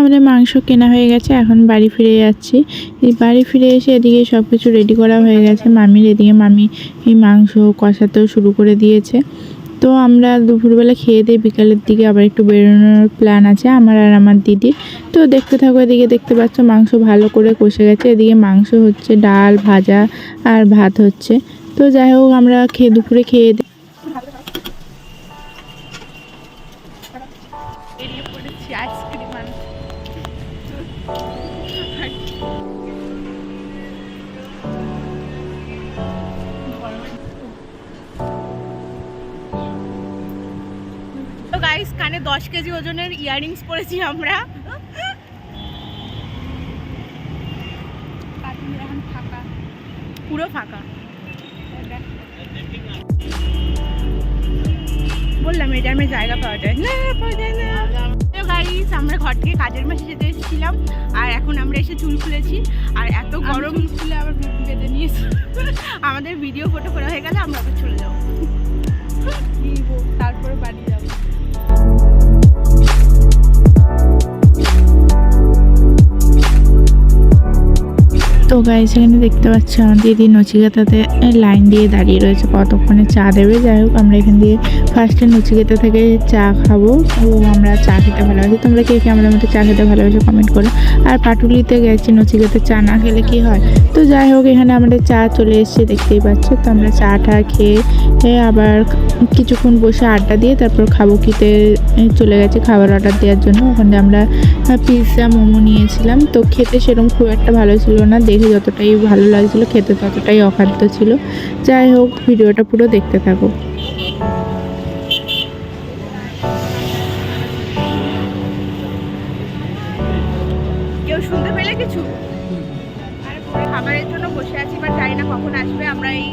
আমাদের মাংস কেনা হয়ে গেছে, এখন বাড়ি ফিরে যাচ্ছি। এই বাড়ি ফিরে এসে এদিকে সব কিছু রেডি করা হয়ে গেছে মামির। এদিকে মামি এই মাংস কষাতেও শুরু করে দিয়েছে। তো আমরা দুপুরবেলা খেয়ে দিয়ে বিকালের দিকে আবার একটু বেরোনোর প্ল্যান আছে আমার আর আমার দিদির। তো দেখতে থাকো, এদিকে দেখতে পাচ্ছ মাংস ভালো করে কষে গেছে। এদিকে মাংস হচ্ছে, ডাল ভাজা আর ভাত হচ্ছে। তো যাই হোক আমরা দুপুরে খেয়ে বেরিয়ে পড়েছি আইসক্রিম আনতে। তো গাইস, কানে 10 কেজি ওজনের ইয়াররিংস পরেছি আমরা। এখন ফাঁকা, পুরো ফাঁকা। বললাম এই টাইমে জায়গা পাওয়া যায় না, পাওয়া যায় না। গাইস, আমরা ঘর থেকে কাজের মাসে যেতে এসেছিলাম আর এখন আমরা এসে চুল খুলেছি। আর এত গরম, খুলে আবার বেঁধে নিয়েছি। আমাদের ভিডিও ফটো করা হয়ে গেলে আমরা আবার চলে যাবো, তারপরে বাড়ি যাবো। তো গাইস এখানে দেখতে পাচ্ছ আমার দিদি নচিকেতাতে লাইন দিয়ে দাঁড়িয়ে রয়েছে কতক্ষণে চা দেবে। যাই হোক আমরা এখান দিয়ে ফার্স্টে নচিকেতা থেকে চা খাবো। ও আমরা চা খেতে ভালোবাসি, তোমরা কে কে আমাদের মতো চা খেতে ভালোবাসো কমেন্ট করো। আর পাটুলিতে গেছি, নচিকেতা চা না খেলে কি হয়। তো যাই হোক এখানে আমাদের চা চলে এসছে দেখতেই পাচ্ছ। তো আমরা চাটা খেয়ে আবার কিছুক্ষণ বসে আড্ডা দিয়ে তারপর খাবো খেতে চলে গেছি খাবার অর্ডার দেওয়ার জন্য। ওখানে আমরা পিৎজা মোমো নিয়েছিলাম। তো খেতে সেরকম খুব একটা ভালো ছিল না, দেখে যতটাই ভালো লাগছিল খেতে ততটাই অখাদ্য ছিল। যাই হোক ভিডিওটা পুরো দেখতে থাকো। কেউ শুনতে পেলে কিছু? আর খাবারের জন্য বসে আছি, বাট জানি না কখন আসবে। আমরা এই